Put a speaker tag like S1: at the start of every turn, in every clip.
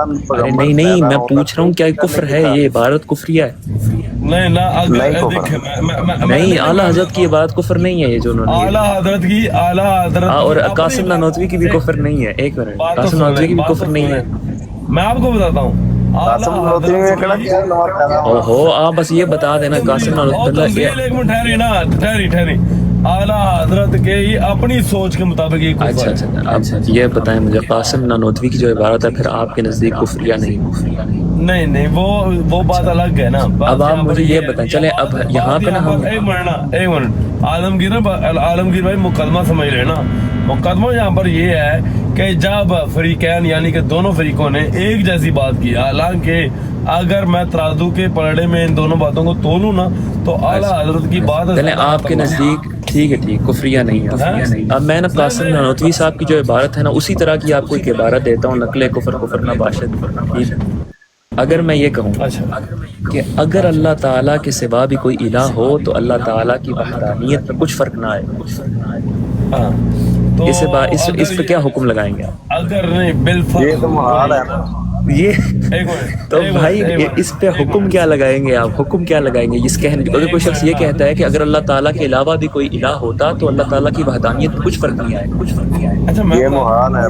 S1: ارے نہیں نہیں، میں پوچھ رہا ہوں کیا کفر ہے؟ یہ عبارت کفریہ ہے؟
S2: نہیں
S1: نہیں، اعلیٰ حضرت کی عبادت کفر نہیں ہے یہ جو انہوں نے.
S2: اعلیٰ حضرت کی
S1: اور قاسم نانوتوی کی بھی کفر نہیں ہے. ایک منٹ، قاسم نانوتوی کی بھی کفر نہیں ہے.
S2: میں آپ کو بتاتا ہوں.
S1: اوہو، آپ بس یہ بتا دینا قاسم نانوتوی.
S2: ایک منٹ ٹھہری نا، ٹھہری. اعلیٰ حضرت کے اپنی سوچ کے مطابق یہ کفر ہے.
S1: اچھا، اب یہ بتائیں مجھے، قاسم نانوتوی کی جو عبارت ہے پھر آپ کے نزدیک کفریہ نہیں؟
S2: وہ بات الگ ہے نا.
S1: اب آپ مجھے یہ بتائیں، چلیں اب یہاں پہ نا ہم
S2: ایک منٹ عالمگیر بھائی مقدمہ سمجھ رہے نا. مقدمہ یہاں پر یہ ہے کہ جب فریقین یعنی کہ دونوں فریقوں نے ایک جیسی بات کی، حالانکہ اگر میں ترازو کے پلڑے میں ان دونوں باتوں کو تولوں نا تو اعلیٰ حضرت کی بات
S1: چلیں آپ کے نزدیک ٹھیک ہے، کفریہ نہیں ہے. اب میں نا قاسم نانوتوی صاحب کی جو عبارت ہے نا اسی طرح کی آپ کو ایک عبارت دیتا ہوں، نقل کفر نہ باشد. ٹھیک ہے، اگر میں یہ کہوں کہ اگر اللہ تعالیٰ کے سوا بھی کوئی الہ ہو تو اللہ تعالیٰ کی وحدانیت میں کچھ فرق نہ آئے، اس پہ کیا حکم لگائیں گے؟
S2: اگر نہیں بالفرض
S3: یہ تو محال ہے نا.
S1: یہ تو بھائی اس پہ حکم کیا لگائیں گے آپ؟ حکم کیا لگائیں گے اس کہنے؟ اگر کوئی شخص یہ کہتا ہے کہ اگر اللہ تعالیٰ کے علاوہ بھی کوئی الہ ہوتا تو اللہ تعالیٰ کی وحدانیت میں کچھ فرق نہیں آئے.
S3: یہ محال ہے.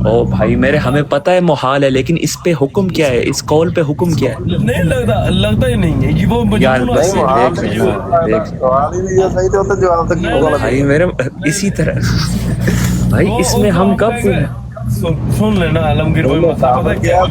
S1: او بھائی میرے، ہمیں پتہ ہے محال ہے، لیکن اس پہ حکم کیا ہے؟ اس قول پہ حکم کیا ہے؟
S2: نہیں لگتا ہی نہیں ہے یہ وہ
S1: یار بس بھائی میرے اسی طرح بھائی اس میں ہم کب
S2: سن لینا عالمگیر بھائی، مسئلہ کیا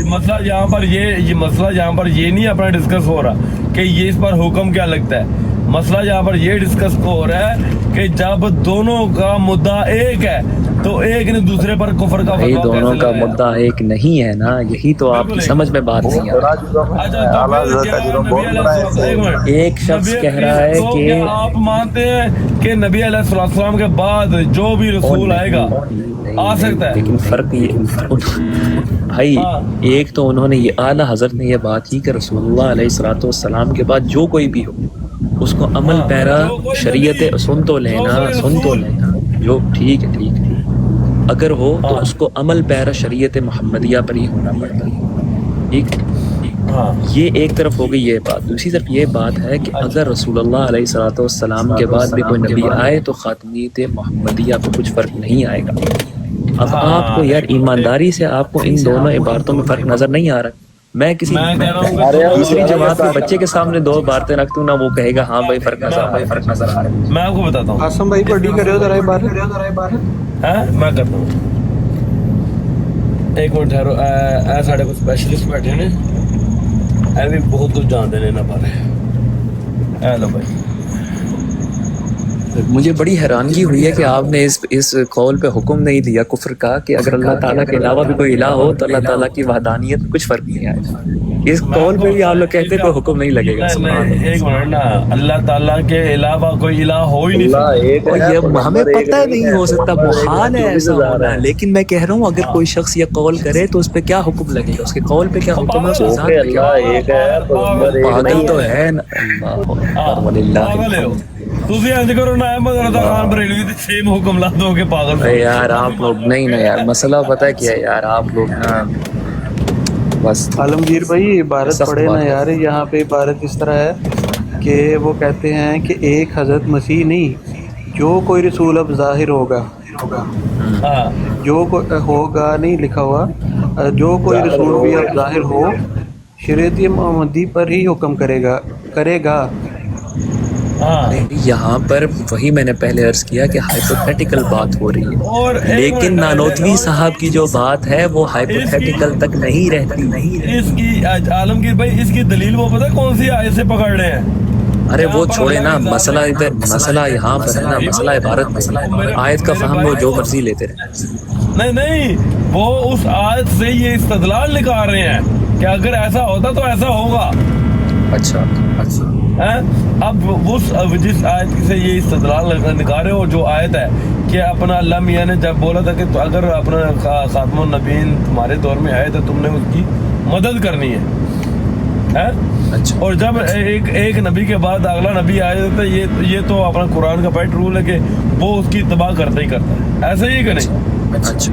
S2: مسئلہ یہاں پر یہ نہیں اپنا ڈسکس ہو رہا کہ یہ اس پر حکم کیا لگتا ہے. مسئلہ یہاں پر یہ ڈسکس ہو رہا ہے کہ جب دونوں کا مدعا ایک ہے تو ایک نے دوسرے پر کفر کا
S1: بھائی دونوں کا مدعا ایک نہیں ہے نا، یہی تو آپ کی سمجھ میں بات نہیں آ رہی. ایک شخص کہہ رہا ہے کہ
S2: آپ مانتے ہیں کہ نبی علیہ السلام کے بعد جو بھی رسول آئے گا آ سکتا ہے،
S1: لیکن فرق یہ بھائی ایک تو انہوں نے یہ اعلیٰ حضرت نے یہ بات کی کہ رسول اللہ علیہ السلام کے بعد جو کوئی بھی ہو اس کو عمل پیرا شریعت سن تو لینا جو ٹھیک ہے اگر ہو تو اس کو عمل پیرا شریعت محمدیہ پر ہی ہونا پڑتا ہے. ٹھیک، یہ ایک طرف ہو گئی یہ بات. دوسری طرف یہ بات ہے کہ اگر رسول اللہ علیہ السلام کے بعد بھی کوئی نبی آئے تو خاتمیت محمدیہ پہ کچھ فرق نہیں آئے گا. اب آپ کو یار ایمانداری سے آپ کو ان دونوں عبارتوں میں فرق نظر نہیں آ رہا. میں کسی دوسری جماعت کے بچے کے سامنے دو باتیں رکھتا ہوں نا، وہ کہے گا ہاں بھائی فرق نظر آ رہا ہے.
S2: میں آپ کو بتاتا ہوں.
S3: قاسم بھائی پڑھی کرے ہو ذرا عبارت.
S2: میں کرتا ہوں. ایک منٹ ٹھہرو. اے ساڈے کو اسپیشلسٹ بیٹھے نے، اے بھی بہت کچھ جانتے ہیں نا بارے. اے لو بھائی،
S1: مجھے بڑی حیرانگی ہوئی ہے کہ آپ نے اس قول پہ حکم نہیں دیا کفر کا کہ اگر اللہ تعالیٰ کے علاوہ بھی کوئی الہ ہو تو اللہ تعالیٰ کی وحدانیت میں کچھ فرق نہیں آئے گا. اس قول پہ بھی آپ لوگ کہتے ہیں کوئی حکم نہیں لگے گا.
S2: ایک منٹ نا، اللہ تعالیٰ کے علاوہ کوئی الہ ہو ہی نہیں سکتا.
S1: یہ ہمیں پتہ نہیں ہو سکتا، محال ہے ایسا ہونا. لیکن میں کہہ رہا ہوں اگر کوئی شخص یہ قول کرے تو اس پہ کیا حکم لگے گا؟ اس کے قول پہ کیا حکم ہے؟ پاگل تو ہے نا.
S2: تسی انج کرو نا، احمد رضا خان بریلوی تے سیم حکم لا دو کہ پاگل.
S1: یار آپ لوگ نہیں نا یار، مسئلہ پتہ ہے کیا ہے یار، آپ لوگ نا بس.
S3: عالمگیر بھائی عبارت پڑھے نا یار. یہاں پہ عبارت اس طرح ہے کہ وہ کہتے ہیں کہ ایک حضرت مسیح نہیں، جو کوئی رسول اب ظاہر ہوگا، جو ہوگا نہیں لکھا ہوا، جو کوئی رسول بھی اب ظاہر ہو شریعت محمدی پر ہی حکم کرے گا.
S1: یہاں پر وہی میں نے پہلے عرض کیا کہ ہائپوتھیٹیکل بات ہو رہی ہے، لیکن نانوتوی صاحب کی جو بات ہے وہ ہائپوتھیٹیکل تک نہیں رہتی.
S2: اس کی عالمگیر بھائی اس کی دلیل وہ پتہ کون سی آیت سے پکڑ رہے ہیں؟
S1: ارے وہ چھوڑے نا، مسئلہ ادھر، مسئلہ یہاں پر ہے نا، مسئلہ عبارت میں آیت کا فہم وہ جو مرضی لیتے رہے.
S2: نہیں وہ اس آیت سے یہ استدلال نکال رہے ہیں کہ اگر ایسا ہوتا تو ایسا ہوگا.
S1: اچھا
S2: اب جس آیت سے یہ استدلال نکال رہے ہو جو آیت ہے کہ اپنا اللہ میاں نے جب بولا تھا کہ اگر اپنا خاتم النبیین تمہارے دور میں آئے تو تم نے اس کی مدد کرنی ہے. اور جب ایک نبی کے بعد اگلا نبی آئے تو یہ تو اپنا قرآن کا پیٹ رول ہے کہ وہ اس کی اتباع کرتا ہی کرتا ہے. ایسا ہی کہ نہیں؟
S1: اچھا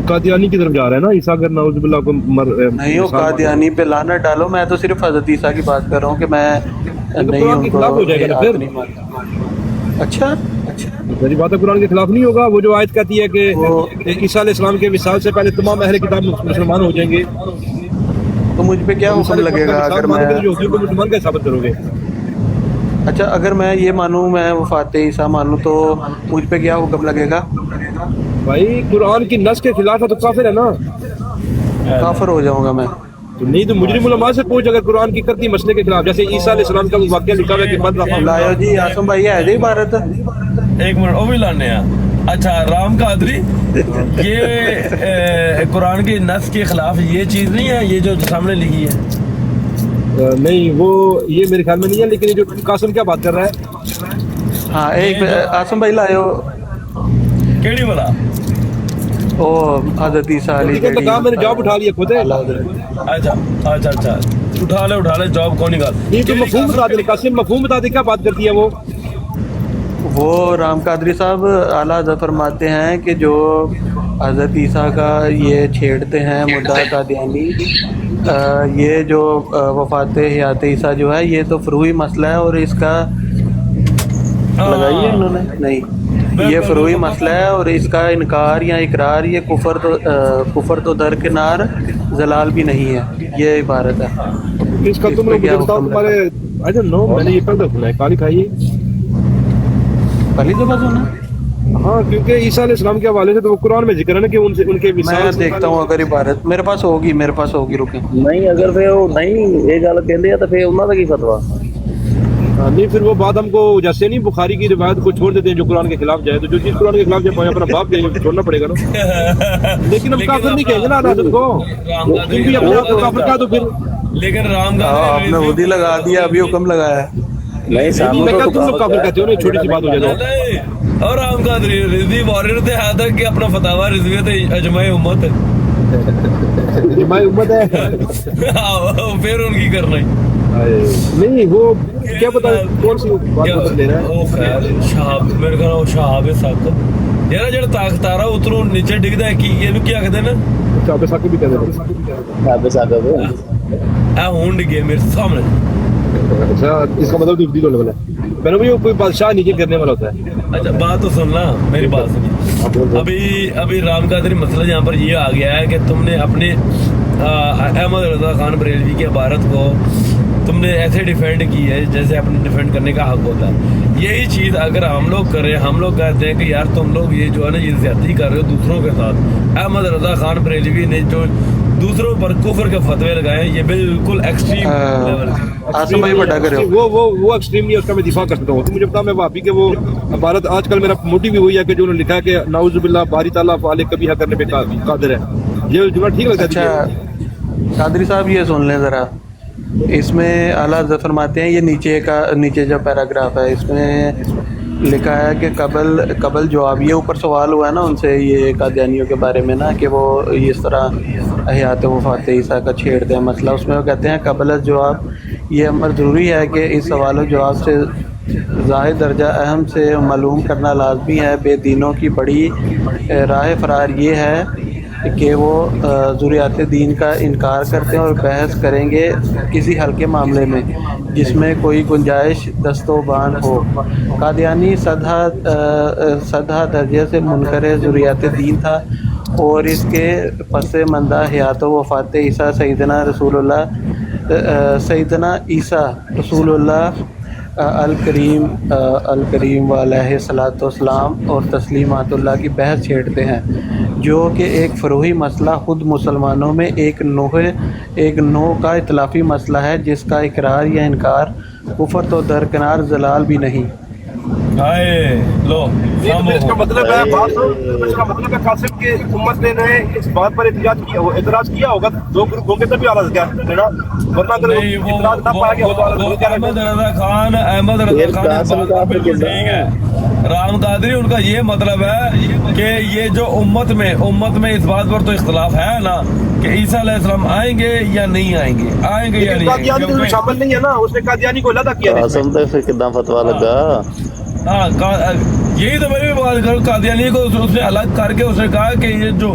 S4: قادیانی کی طرف جا رہا ہے نا عیسیٰ اگر نعوذ باللہ کو
S3: نہیں ہو قادیانی پہ لعنت ڈالو. میں تو صرف حضرت عیسیٰ کی بات کر رہا ہوں کہ میں نہیں
S4: قرآن کے خلاف ہو جائے گا پھر.
S3: اچھا
S4: میری بات ہے قرآن کے خلاف نہیں ہوگا. وہ جو آیت کہتی ہے کہ عیسیٰ علیہ السلام کے وصال سے پہلے تمام اہل کتاب مسلمان ہو جائیں گے,
S3: تو مجھ پہ کیا حکم لگے گا اگر میں
S4: مسلمان کا ثابت کرو گے؟
S3: اچھا اگر میں یہ مانوں میں وفات عیسیٰ مانوں تو مجھ پہ کیا حکم لگے گا؟
S4: بھائی قرآن کی نص کے خلاف ہے تو کافر ہے نا,
S3: کافر ہو جاؤں گا میں.
S4: تو نہیں تو مجرم علماء سے پوچھ اگر قرآن کی کرتی مسئلے کے خلاف, جیسے عیسیٰ علیہ السلام کا وہ واقعہ لکھا ہوا ہے کہ من رفع
S3: لایا جی آسم بھائی ہے جی عبارت.
S2: ایک منٹ وہ بھی لانے ہیں. اچھا رام قادری, یہ قرآن کی نص کے خلاف یہ چیز نہیں ہے یہ جو سامنے لکھی ہے؟
S4: نہیں وہ یہ میرے خیال میں نہیں ہے, لیکن یہ جو قاسم کیا بات کر رہا ہے.
S3: ہاں ایک آسم بھائی لائے
S2: کیڑی بلا
S3: او حضرت عیسیٰ علیہ
S4: میں نے جاب اٹھا لیا خود ہے.
S2: اچھا اچھا اچھا اٹھا لے جاب کون نکال.
S4: یہ تو مفہوم بتا دے قاسم, مفہوم بتا دے کیا بات کرتی ہے
S3: وہ رام قادری صاحب اعلیٰ حضرت فرماتے ہیں کہ جو حضرت عیسیٰ کا یہ چھیڑتے ہیں مدعا قادیانی, یہ جو وفات حیات عیسیٰ جو ہے یہ تو فروعی مسئلہ ہے اور اس کا لگائیے انہوں نے نہیں, یہ فروعی مسئلہ ہے اور اس کا انکار یا اقرار یہ کفر تو درکنار زلال بھی نہیں ہے, یہ عبارت ہے.
S4: اس کا تم لوگ تمہارے I don't know, میں نے یہ پہلے سنا ہے. کالی کھائیے
S3: پہلی دفعہ سنا.
S4: ہاں کیونکہ عیسیٰ علیہ السلام کے حوالے سے تو وہ قرآن میں ذکر ہے نا کہ ان کے
S3: میں دیکھتا ہوں اگر عبارت میرے پاس ہوگی رکیں.
S1: نہیں اگر پھر وہ نہیں یہ گل کہندے تو پھر انہاں دا کی فتوا؟
S4: نہیں پھر وہ بات ہم کو جیسے نہیں بخاری کی روایت کو چھوڑ دیتے ہیں جو قرآن کے خلاف جائے, تو جو چیز قرآن کے خلاف جائے اپنا باپ جائے چھوڑنا پڑے گا نا. لیکن ہم کافر نہیں کہیں گے نا حضرت کو, تم بھی اپنے آپ کو کافر کہا تو پھر.
S2: لیکن رام
S3: آپ نے ودی لگا دیا, ابھی حکم لگایا.
S1: نہیں
S4: میں کہا تم لوگ کافر کہتے ہو نا, چھوٹی سی بات ہو جائے.
S2: اور رام قادری رضوی وارث تھے ہاتھ کہ اپنا فتاوا رضویت اجماع امت ہے,
S4: اجماع امت ہے
S2: پھر ان کی کرنا ہی
S4: نہیں. وہ کیا پتا کون سی بات لے رہا ہے.
S2: شہاب میرے خیال وہ شہاب ثاقب یار جڑا تارا اتروں نیچے ڈگدا ہے کی یہ کیا کہتے ہیں نا,
S4: شہاب ثاقب بھی کہتے ہیں.
S1: شہاب ثاقب
S2: ہون ڈگے میرے سامنے.
S4: اچھا اس کا مطلب تو لیول ہے. میں نے کوئی بادشاہ نیچے کرنے والا ہوتا ہے.
S2: اچھا بات تو سننا میری بات سنی. ابھی رام قادری مسئلہ یہاں پر یہ آ گیا ہے کہ تم نے اپنے احمد رضا خان بریلوی کی عبارت کو تم نے ایسے ڈیفینڈ کی ہے جیسے اپنے ڈیفینڈ کرنے کا حق ہوتا ہے. یہی چیز اگر ہم لوگ کریں, ہم لوگ کہتے ہیں کہ یار تم لوگ یہ جو ہے نا یہ زیادتی کر رہے ہو دوسروں کے ساتھ. احمد رضا خان بریلوی نے جو دوسروں پر کفر کے فتوے لگائے یہ بالکل ایکسٹریم لیول ہے.
S4: وہ ایکسٹریم نہیں, اس کا میں دفاع کر سکتا ہوں. تو مجھے بتا میں وہابی کہ وہ عبارت آج کل میرا موٹی بھی ہوئی ہے کہ جو انہوں نے لکھا ہے کہ نعوذ باللہ باری تعالیٰ فعال کبھی حق کرنے پہ قادر ہے. یہ جملہ ٹھیک لگتا ہے؟
S3: اچھا قادری صاحب یہ سن لیں ذرا, اس میں اعلیٰ حضرت فرماتے ہیں یہ نیچے جو پیراگراف ہے اس میں لکھا ہے کہ قبل جواب, یہ اوپر سوال ہوا ہے نا ان سے یہ قادیانیوں کے بارے میں نا کہ وہ اس طرح حیات وفات عیسیٰ کا چھیڑتے ہیں مسئلہ. اس میں وہ کہتے ہیں قبل جواب یہ امر ضروری ہے کہ اس سوال و جواب سے ظاہر درجہ اہم سے معلوم کرنا لازمی ہے. بے دینوں کی بڑی راہ فرار یہ ہے کہ وہ ضروریات دین کا انکار کرتے ہیں اور بحث کریں گے کسی ہلکے معاملے میں جس میں کوئی گنجائش دست و بان ہو. قادیانی سدھا درجے سے منکر ضروریات دین تھا اور اس کے پس مندہ حیات و وفات عیسیٰ سیدنا عیسیٰ رسول اللہ الکریم علیہ الصلاۃ والسلام اور تسلیمات اللہ کی بحث چھیڑتے ہیں جو کہ ایک فروعی مسئلہ خود مسلمانوں میں ایک نوع کا اختلافی مسئلہ ہے جس کا اقرار یا انکار کفر تو درکنار زلال بھی نہیں.
S4: اس کا مطلب ہے قاسم کی امت نے اس بات پر اعتراض کیا ہوگا. دو گروپ ہوں گے تبھی اعلیٰ کیا ورنہ اگر اعتراض نہ پایا گیا ہوگا.
S2: احمد رضا خان بالکل ٹھیک ہے. رام قادری ان کا یہ مطلب ہے کہ یہ جو امت میں اس بات پر تو اختلاف ہے نا کہ عیسیٰ علیہ السلام آئیں گے یا نہیں آئیں گے یا نہیں.
S4: قادیانی شامل نہیں ہے نا, اس نے قادیانی کو علیحدہ کیا.
S1: قاسم تے پھر کداں فتوا لگا.
S2: ہاں یہی تو میں بھی بات کروں. قادیانی کو اس نے الگ کر کے اس نے کہا کہ یہ جو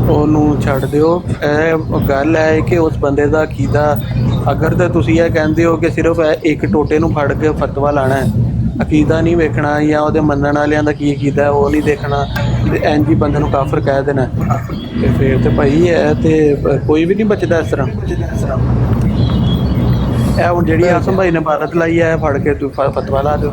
S3: ਉਹਨੂੰ ਛੱਡ ਦਿਓ। ਇਹ ਗੱਲ ਹੈ ਕਿ ਉਸ ਬੰਦੇ ਦਾ ਅਕੀਦਾ, ਅਗਰ ਤਾਂ ਤੁਸੀਂ ਇਹ ਕਹਿੰਦੇ ਹੋ ਕਿ ਸਿਰਫ ਇੱਕ ਟੋਟੇ ਨੂੰ ਫੜ ਕੇ ਫਤਵਾ ਲਾਣਾ ਹੈ, ਅਕੀਦਾ ਨਹੀਂ ਵੇਖਣਾ ਜਾਂ ਉਹਦੇ ਮੰਨਣ ਵਾਲਿਆਂ ਦਾ ਕੀ ਅਕੀਦਾ ਹੈ ਉਹ ਨਹੀਂ ਦੇਖਣਾ, ਤੇ ਇੰਝ ਹੀ ਬੰਦੇ ਨੂੰ ਕਾਫਰ ਕਹਿ ਦੇਣਾ, ਤੇ ਫਿਰ ਤੇ ਭਾਈ ਹੈ ਤੇ ਕੋਈ ਵੀ ਨਹੀਂ ਬਚਦਾ ਇਸ ਤਰ੍ਹਾਂ। ਇਹ ਹੁਣ ਜਿਹੜੀ ਆਸਮ ਭਾਈ ਨੇ ਭਾਰਤ ਲਾਈ ਹੈ, ਫੜ ਕੇ ਤੂੰ ਫਤਵਾ ਲਾ ਦਿਓ।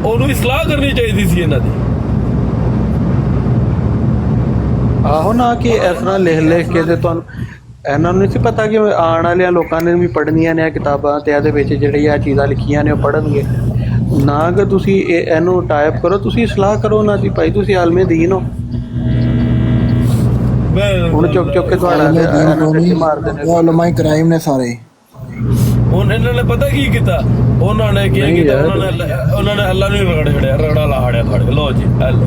S2: ਉਹਨੂੰ ਇਸਲਾਹ ਕਰਨੀ ਚਾਹੀਦੀ ਸੀ ਇਹਨਾਂ ਦੀ।
S3: ਆਹੋ ਨਾ ਕਿ ਇਸ ਤਰ੍ਹਾਂ ਲਿਖ ਕੇ ਤੇ ਤੁਹਾਨੂੰ ਇਹਨਾਂ ਨੂੰ ਨਹੀਂ ਸੀ ਪਤਾ ਕਿ ਆਉਣ ਵਾਲਿਆਂ ਲੋਕਾਂ ਨੇ ਵੀ ਪੜ੍ਹਨੀਆਂ ਨੇ ਕਿਤਾਬਾਂ, ਤੇ ਇਹਦੇ ਵਿੱਚ ਜਿਹੜੀਆਂ ਇਹ ਚੀਜ਼ਾਂ ਲਿਖੀਆਂ ਨੇ ਉਹ ਪੜ੍ਹਨਗੇ ਨਾ। ਕਿ ਤੁਸੀਂ ਇਹਨੂੰ ਟਾਈਪ ਕਰੋ, ਤੁਸੀਂ ਇਸਲਾਹ ਕਰੋ ਨਾ ਜੀ ਭਾਈ, ਤੁਸੀਂ ਆਲਮੇ ਦੀਨ ਹੋ। ਹੁਣ ਚੁੱਕ ਕੇ ਤੁਹਾਡਾ ਮਾਰਦੇ ਨੇ
S5: ਉਲਮਾਏ ਕਰਾਈਮ ਨੇ ਸਾਰੇ।
S2: ਹੁਣ ਇਹਨਾਂ ਨੇ ਪਤਾ ਕੀ ਕੀਤਾ, ਉਹਨਾਂ ਨੇ ਕੀ ਕੀਤਾ, ਉਹਨਾਂ ਨੇ ਅੱਲਾ ਨੂੰ ਰਗੜ ਛੜਿਆ, ਰਗੜਾ ਲਾ ਹੜਿਆ ਫੜ ਕੇ। ਲਓ ਜੀ ਹੈਲੋ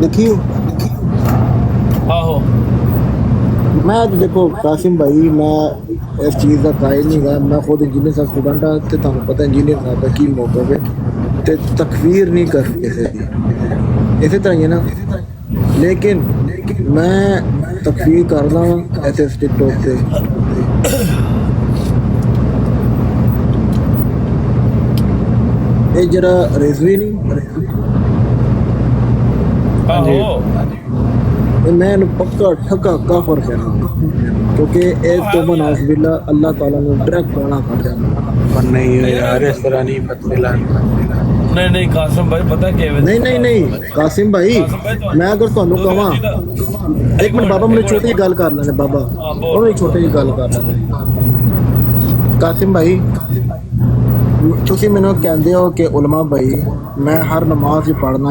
S5: ਦੇਖੀ
S2: ਆਹੋ।
S5: ਮੈਂ ਦੇਖੋ ਕਾਸਿਮ ਭਾਈ, ਮੈਂ ਇਸ ਚੀਜ਼ ਦਾ ਕਾਇਲ ਨਹੀਂ ਗਾ, ਮੈਂ ਖੁਦ ਇੰਜੀਨੀਅਰ ਦਾ ਸਟੂਡੈਂਟ ਹਾਂ, ਤੇ ਤੁਹਾਨੂੰ ਪਤਾ ਇੰਜੀਨੀਅਰ ਸਾਹਿਬ ਦਾ ਕੀ ਮੌਕਫ ਹੈ, ਤੇ ਤਕਫੀਰ ਨਹੀਂ ਕਰ ਕਿਸੇ ਦੀ, ਇਸੇ ਤਰ੍ਹਾਂ ਹੀ ਹੈ ਨਾ। ਲੇਕਿਨ ਮੈਂ ਤਕਫੀਰ ਕਰਦਾ ਹਾਂ ਐਸੇ ਟਿਕਟੋਕ ਤੇ। ਇਹ ਜਿਹੜਾ ਰਿਜ਼ਵੀ ਨਹੀਂ
S2: ਆਹੋ,
S5: ਮੈਂ ਇਹਨੂੰ ਪੱਕਾ ਠੱਕਾ ਕਾਫਰ ਕਹਿਣਾ, ਕਿਉਂਕਿ ਇਹ ਤੋਂ ਮਨਾਸ ਬਿੱਲਾ ਅੱਲਾਹ ਤਾਲਾ ਨੂੰ ਡਾਇਰੈਕਟ ਗਾਲਾਂ ਕੱਢ ਜਾਂਦਾ।
S3: ਪਰ ਨਹੀਂ ਯਾਰ ਇਸ ਤਰ੍ਹਾਂ ਨਹੀਂ ਫਤਵੇ ਲਾਣੇ।
S2: ਨਹੀਂ ਕਾਸਿਮ ਭਾਈ ਪਤਾ ਕਿਵੇਂ,
S5: ਨਹੀਂ ਕਾਸਿਮ ਭਾਈ, ਮੈਂ ਅਗਰ ਤੁਹਾਨੂੰ ਕਹਾਂ ਇੱਕ ਮਿੰਟ ਬਾਬਾ, ਮੈਨੂੰ ਛੋਟੀ ਜਿਹੀ ਗੱਲ ਕਰ ਲੈਣੇ ਬਾਬਾ, ਉਹ ਵੀ ਛੋਟੀ ਜਿਹੀ ਗੱਲ ਕਰ ਲੈਣੇ। ਕਾਸਿਮ ਭਾਈ ਤੁਸੀਂ ਮੈਨੂੰ ਕਹਿੰਦੇ ਹੋ ਕਿ ਉਲਮਾ ਭਾਈ ਮੈਂ ਹਰ ਨਮਾਜ਼ ਹੀ ਪੜ੍ਹਨਾ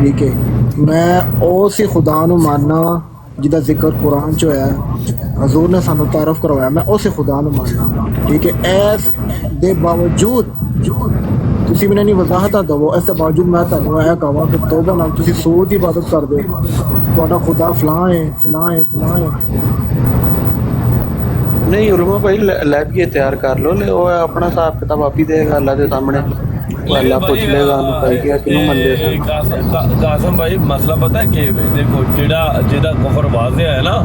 S5: ਠੀਕ ਹੈ, ਮੈਂ ਉਸ ਹੀ ਖੁਦਾ ਨੂੰ ਮੰਨਣਾ ਜਿਹਦਾ ਜ਼ਿਕਰ ਕੁਰਾਨ 'ਚ ਹੋਇਆ, ਹਜ਼ੂਰ ਨੇ ਸਾਨੂੰ ਤਾਰਫ ਕਰਵਾਇਆ, ਮੈਂ ਉਸੇ ਖੁਦਾ ਨੂੰ ਮੰਨਣਾ, ਠੀਕ ਹੈ। ਇਸ ਦੇ ਬਾਵਜੂਦ ਤੁਸੀਂ ਮੈਨੂੰ ਨਹੀਂ ਵਜ਼ਾਹਤਾਂ ਦੇਵੋ, ਇਸ ਦੇ ਬਾਵਜੂਦ ਮੈਂ ਤੁਹਾਨੂੰ ਇਹ ਕਹਾਂ ਕਿ ਤੋਬਾ ਨਾਲ ਤੁਸੀਂ ਸੂਰ ਦੀ ਇਬਾਦਤ ਕਰਦੇ ਹੋ, ਤੁਹਾਡਾ ਖੁਦਾ ਫਲਾਂ ਹੈ ਫਲਾਂ ਹੈ ਫਲਾਂ ਹੈ।
S3: ਨਹੀਂ ਉਲਮਾ ਭਾਈ ਲੈ ਕੇ ਤਿਆਰ ਕਰ ਲਓ, ਉਹ ਆਪਣਾ ਹਿਸਾਬ ਕਿਤਾਬ ਆਪ ਹੀ ਦੇਗਾ ਅੱਲਾ ਦੇ ਸਾਹਮਣੇ, ਅੱਲਾ ਪੁੱਛ ਲੇਗਾ ਉਹਨੂੰ ਭਾਈ ਕਿ ਕਿਹਨੂੰ ਮੰਨਦੇ ਸਨ।
S2: ਕਾਸਿਮ ਭਾਈ ਮਸਲਾ ਪਤਾ ਕੀ ਹੈ, ਦੇਖੋ ਜਿਹਦਾ ਕੁਫਰ ਵਾਜ਼ਿਹ ਹੈ ਨਾ,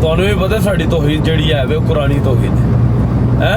S2: ਤੁਹਾਨੂੰ ਵੀ ਪਤਾ ਸਾਡੀ ਤੌਹੀਦ ਜਿਹੜੀ ਹੈ ਵੇ ਕੁਰਾਨੀ ਤੌਹੀਦ ਹੈ,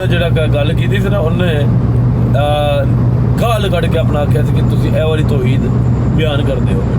S2: ਜਿਹੜਾ ਗੱਲ ਕੀਤੀ ਸੀ ਨਾ ਉਹਨੇ ਗਾਲ ਕੱਢ ਕੇ ਆਪਣਾ ਆਖਿਆ ਸੀ ਕਿ ਤੁਸੀਂ ਇਹ ਵਾਲੀ ਤੌਹੀਦ ਬਿਆਨ ਕਰਦੇ ਹੋ,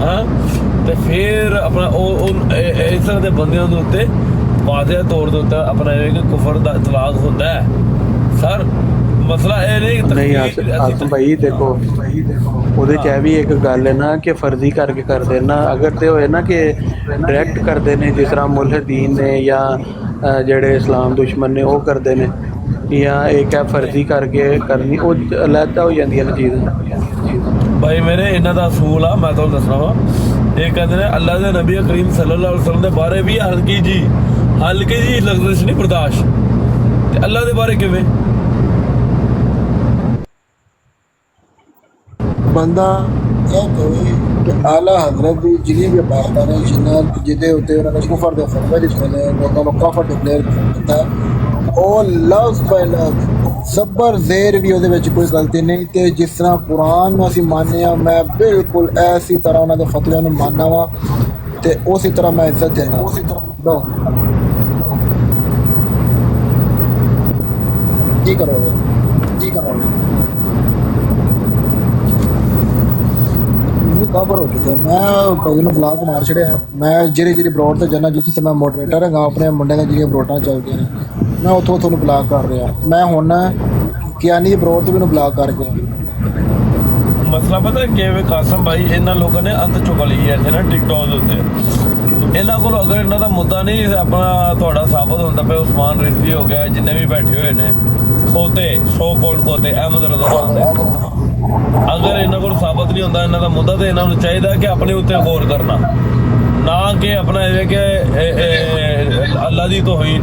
S2: ਹਾਂ। ਤੇ ਫਿਰ ਆਪਣਾ ਉਹ ਇਸ ਤਰ੍ਹਾਂ ਦੇ ਬੰਦਿਆਂ ਦੇ ਉੱਤੇ ਵਾਜ਼ਿਹ ਤੌਰ ਦੇ ਉੱਤੇ ਆਪਣਾ ਇਹ ਕਿ ਕੁਫਰ ਦਾ ਇਤਲਾਕ ਹੁੰਦਾ ਹੈ। ਸਰ ਮਸਲਾ ਇਹ ਨਹੀਂ
S3: ਆਸਮ ਭਾਈ ਦੇਖੋ ਉਹਦੇ 'ਚ ਇਹ ਵੀ ਇੱਕ ਗੱਲ ਹੈ ਨਾ ਕਿ ਫਰਜ਼ੀ ਕਰਕੇ ਕਰਦੇ ਨਾ, ਅਗਰ ਤੇ ਹੋਏ ਨਾ ਕਿ ਡਾਇਰੈਕਟ ਕਰਦੇ ਨੇ ਜਿਸ ਤਰ੍ਹਾਂ ਮੁਲਹਦੀਨ ਨੇ ਜਾਂ ਜਿਹੜੇ ਇਸਲਾਮ ਦੁਸ਼ਮਣ ਨੇ ਉਹ ਕਰਦੇ ਨੇ, ਜਾਂ ਇੱਕ ਹੈ ਫਰਜ਼ੀ ਕਰਕੇ ਕਰਨੀ, ਉਹ ਅਲੱਗ ਹੋ ਜਾਂਦੀਆਂ ਨੇ ਚੀਜ਼।
S2: ਭਾਈ ਮੇਰੇ ਇਹਨਾਂ ਦਾ ਅਸੂਲ ਆ, ਮੈਂ ਤੁਹਾਨੂੰ ਦੱਸਣਾ ਵਾ, ਇਹ ਕਹਿੰਦੇ ਨੇ ਅੱਲਾ ਦੇ ਨਬੀ ਕਰੀਮ ਸੱਲੱਲਾਹੁ ਅਲੈਹਿ ਵਸੱਲਮ ਦੇ ਬਾਰੇ ਵੀ ਹਲਕੀ ਜੀ ਲਫ਼ਜ਼ ਨਹੀਂ ਬਰਦਾਸ਼ਤ, ਤੇ ਅੱਲਾ ਦੇ ਬਾਰੇ ਕਿਵੇਂ?
S5: ਬੰਦਾ ਇਹ ਕਹੇ ਕਿ ਆਲਾ ਹਜ਼ਰਤ ਦੀ ਜਿੰਨੀ ਵੀ ਬਾਤਾਂ ਨੇ ਜਿਹਦੇ ਉੱਤੇ ਉਹਨਾਂ ਨੇ ਕੁਫਰ ਦੇ ਫਤਵੇ ਦਿੱਤੇ ਨੇ, ਲੋਕਾਂ ਨੂੰ ਕਾਫਰ ਡਿਕਲੇਅਰ ਕੀਤਾ, ਉਹ ਲਫ਼ਜ਼ ਬਾਏ ਲਫ਼ਜ਼ ਜ਼ਬਰ ਜ਼ੇਰ ਵੀ ਉਹਦੇ ਵਿੱਚ ਕੋਈ ਗਲਤੀ ਨਹੀਂ। ਤੇ ਜਿਸ ਤਰ੍ਹਾਂ ਕੁਰਾਨ ਨੂੰ ਅਸੀਂ ਮੰਨਦੇ ਹਾਂ, ਮੈਂ ਬਿਲਕੁਲ ਐਸੀ ਤਰ੍ਹਾਂ ਉਹਨਾਂ ਦੇ ਫਤਵਿਆਂ ਨੂੰ ਮੰਨਦਾ ਵਾਂ, ਤੇ ਉਸੇ ਤਰ੍ਹਾਂ ਮੈਂ ਇੱਜ਼ਤ ਦੇਣਾ। ਕੀ ਕਰੋਗੇ ਕਾਬਰ ਹੋ ਚੁੱਕੇ। ਮੈਂ ਭਾਈ ਨੂੰ ਬਲਾਕ ਮਾਰ ਛੜਿਆ। ਮੈਂ ਜਿਹੜੀ ਬਰੋਡ ਤੇ ਜਾਣਾ, ਜਿੱਥੇ ਮੈਂ ਮੋਡਰੇਟਰ ਹੈਗਾ ਆਪਣੇ ਮੁੰਡੇ ਦੀਆਂ ਜਿਹੜੀਆਂ ਬਰੋਡਾਂ ਚੱਲਦੀਆਂ ਨੇ, ਮੈਂ ਉੱਥੋਂ ਤੁਹਾਨੂੰ ਬਲਾਕ ਕਰ ਰਿਹਾ। ਮੈਂ ਹੁਣ ਕਿਆਨੀ ਦੀ ਬਰੋਡ ਤੇ ਮੈਨੂੰ ਬਲਾਕ ਕਰ ਗਿਆ।
S2: ਮਸਲਾ ਪਤਾ ਕਿਵੇਂ ਕਾਸਮ ਭਾਈ, ਇਹਨਾਂ ਲੋਕਾਂ ਨੇ ਅੰਤ ਚੁੱਕ ਲਈ ਹੈ ਇੱਥੇ ਨਾ ਟਿਕਟੌਕ ਦੇ ਉੱਤੇ। ਇਹਨਾਂ ਕੋਲ ਅਗਰ ਇਹਨਾਂ ਦਾ ਮੁੱਦਾ ਨਹੀਂ ਆਪਣਾ ਤੁਹਾਡਾ ਸਾਬਤ ਹੁੰਦਾ ਪਿਆ, ਉਸਮਾਨ ਰਿਜ਼ਵੀ ਹੋ ਗਿਆ, ਜਿੰਨੇ ਵੀ ਬੈਠੇ ਹੋਏ ਨੇ ਖੋਤੇ, ਸੋ ਕੋਲ ਖੋਤੇ, ਅਹਿਮਦ ਰਜ਼ਾ ਖਾਨ ਦੇ, ਅਗਰ ਇਹਨਾਂ ਕੋਲ ਸਾਬਤ ਨਹੀਂ ਹੁੰਦਾ ਇਹਨਾਂ ਦਾ ਮੁੱਦਾ, ਤੇ ਇਹਨਾਂ ਨੂੰ ਚਾਹੀਦਾ ਕਿ ਆਪਣੇ ਉੱਤੇ ਗੌਰ ਕਰਨਾ, ਨਾ ਕਿ ਆਪਣਾ ਇਹ ਕਿ ਅੱਲਾ ਦੀ ਤੋਹੀਨ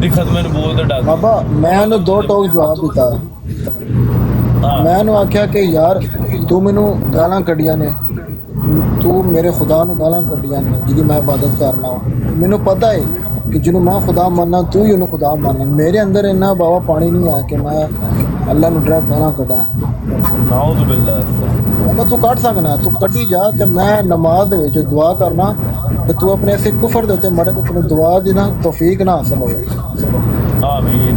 S2: ਦੀ ਖਤਮ ਨਬੂਵਤ ਦਾ ਡਰ।
S5: ਬਾਬਾ ਮੈਂ ਉਹਨੂੰ 2 ਟੋਕ ਜਵਾਬ ਦਿੱਤਾ। ਮੈਂ ਉਹਨੂੰ ਆਖਿਆ ਕਿ ਯਾਰ ਤੂੰ ਮੈਨੂੰ ਗਾਲਾਂ ਕੱਢੀਆਂ ਨੇ, ਤੂੰ ਮੇਰੇ ਖੁਦਾ ਨੂੰ ਗਾਲਾਂ ਕੱਢੀਆਂ ਨੇ ਜਿਹਦੀ ਮੈਂ ਇਬਾਦਤ ਕਰਨਾ ਵਾ। ਮੈਨੂੰ ਪਤਾ ਹੈ ਕਿ ਜਿਹਨੂੰ ਮੈਂ ਖੁਦਾ ਮੰਨਣਾ ਤੂੰ ਹੀ ਉਹਨੂੰ ਖੁਦਾ ਮੰਨਣਾ। ਮੇਰੇ ਅੰਦਰ ਇੰਨਾ ਬਾਬਾ ਪਾਣੀ ਨਹੀਂ ਆ ਕਿ ਮੈਂ ਅੱਲਾ ਨੂੰ ਡਰ ਗਾਲਾਂ ਕੱਢਾਂ।
S2: ਨਾਉਜ਼ ਬਿਲlah।
S5: ਕਹਿੰਦਾ ਤੂੰ ਕੱਢ ਸਕਣਾ, ਤੂੰ ਕੱਢੀ ਜਾ, ਤੇ ਮੈਂ ਨਮਾਜ਼ ਦੇ ਵਿੱਚ ਦੁਆ ਕਰਨਾ ਕਿ ਤੂੰ ਆਪਣੇ ਐਸੇ ਕੁਫਰ ਦੇ ਉੱਤੇ ਮਰੇ ਤੇ ਤੈਨੂੰ ਦੁਆ ਦੀ ਨਾ ਤੌਫੀਕ ਨਾ ਹਾਸਲ ਹੋਵੇ।
S2: ਆਮੀਨ।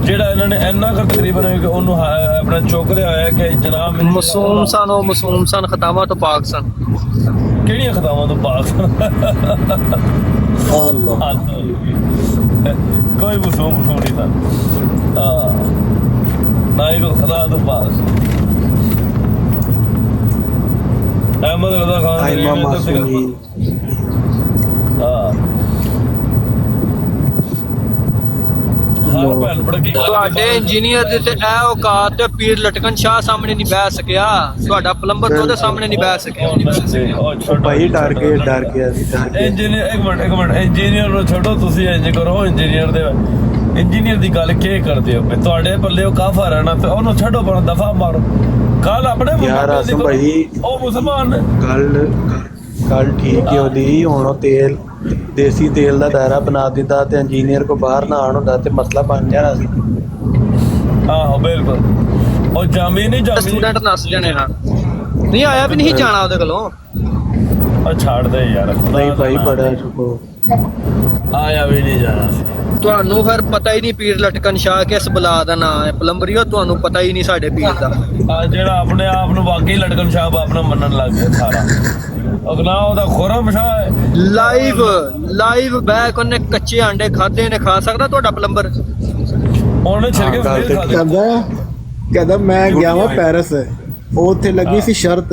S2: ਜਿਹੜਾ ਇਹਨਾਂ ਨੇ ਇੰਨਾ ਕਰ ਤਕਰੀਬਨ ਕਿ ਉਹਨੂੰ ਆਪਣਾ ਚੁੱਕ ਲਿਆ ਹੋਇਆ ਕਿ ਜਨਾਬ
S1: ਮਾਸੂਮ ਸਨ, ਉਹ ਮਾਸੂਮ ਸਨ, ਖਤਾਵਾਂ ਤੋਂ ਪਾਕ ਸਨ।
S2: ਕਿਹੜੀਆਂ ਖਤਾਵਾਂ ਤੋਂ ਪਾਕ ਸਨ? ਕੋਈ ਮਾਸੂਮ ਨਹੀਂ ਸਨ, ਨਾ ਹੀ ਕੋਈ ਖਤਾ ਤੋਂ ਪਾਕ। ਅਹਿਮਦ ਰਜ਼ਾ ਖਾਨ
S1: ਤੁਹਾਡੇ ਇੰਜੀਨੀਅਰ ਦੇ ਤੇ ਇਹ ਔਕਾਤ ਤੇ ਪੀਰ ਲਟਕਣ ਸ਼ਾਹ ਸਾਹਮਣੇ ਨਹੀਂ ਬਹਿ ਸਕਿਆ, ਤੁਹਾਡਾ ਪਲੰਬਰ ਉਹਦੇ ਸਾਹਮਣੇ ਨਹੀਂ ਬਹਿ ਸਕਿਆ।
S3: ਭਾਈ ਡਰ ਗਿਆ ਸੀ।
S2: ਇੰਜੀਨੀਅਰ ਇੱਕ ਮਿੰਟ ਇੰਜੀਨੀਅਰ ਨੂੰ ਛੱਡੋ, ਤੁਸੀਂ ਇੰਜ ਕਰੋ, ਇੰਜੀਨੀਅਰ ਦੀ ਗੱਲ ਕੀ ਕਰਦੇ ਹੋ? ਤੁਹਾਡੇ ਪੱਲੇ ਉਹ ਕਾਫਰ ਹੈ ਨਾ, ਤੇ ਉਹਨੂੰ ਛੱਡੋ, ਪਰ ਦਫਾ ਮਾਰੋ। ਕੱਲ ਆਪਣੇ
S3: ਯਾਰ ਆਸਮ ਭਾਈ
S2: ਉਹ ਮੁਸਲਮਾਨ ਨੇ
S3: ਗੱਲ ਠੀਕ ਹੀ ਉਹਦੀ। ਹੁਣ ਉਹ ਤੇਲ ਦੇਸੀ ਤੇਲ ਦਾ ਦਾਇਰਾ ਬਣਾ ਦਿੱਤਾ ਤੇ ਇੰਜੀਨੀਅਰ ਕੋ ਬਾਹਰ ਨਾ ਆਉਣ ਹੁੰਦਾ ਤੇ ਮਸਲਾ ਬਣ ਜਾਣਾ ਸੀ।
S2: ਆਹੋ ਬਿਲਕੁਲ। ਉਹ ਜਾਮੀ ਨਹੀਂ
S1: ਸਟੂਡੈਂਟ ਨੱਸ ਜਾਣੇ ਹਾਂ, ਨਹੀਂ ਆਇਆ ਵੀ ਨਹੀਂ ਜਾਣਾ ਉਹਦੇ ਕੋਲੋਂ।
S2: ਉਹ ਛੱਡ ਦੇ ਯਾਰ,
S3: ਨਹੀਂ ਭਾਈ ਬੜਾ ਚੁੱਕੋ,
S2: ਆਇਆ ਵੀ ਨਹੀਂ ਜਾਣਾ ਸੀ।
S1: ਤੁਹਾਨੂੰ ਫਿਰ ਪਤਾ ਹੀ ਨਹੀਂ ਪੀਰ ਲਟਕਣ ਸ਼ਾਹ ਕਿਸ ਬਲਾ ਦਾ ਨਾਂ ਹੈ। ਪਲੰਬਰੀਓ ਤੁਹਾਨੂੰ ਪਤਾ ਹੀ ਨਹੀਂ ਸਾਡੇ ਪੀਰ ਦਾ।
S2: ਜਿਹੜਾ ਆਪਣੇ ਆਪ ਨੂੰ ਵਾਕਈ ਲਟਕਣ ਸ਼ਾਹ ਆਪਣਾ ਮੰਨਣ ਲੱਗ ਗਿਆ ਸਾਰਾ, ਅਗਲਾ ਉਹਦਾ ਖੁਰਮ ਸ਼ਾਹ ਹੈ। ਲਾਈਵ ਬੈਕ ਉਹਨੇ ਕੱਚੇ ਆਂਡੇ ਖਾਦੇ ਨੇ, ਖਾ ਸਕਦਾ ਤੁਹਾਡਾ ਪਲੰਬਰ? ਉਹਨੇ ਛਿਲਕੇ ਫੇਰ ਖਾ
S5: ਕਹਿੰਦਾ ਮੈਂ ਗਿਆ ਵਾ ਪੈਰਿਸ, ਉਹ ਉੱਥੇ ਲੱਗੀ ਸੀ ਸ਼ਰਤ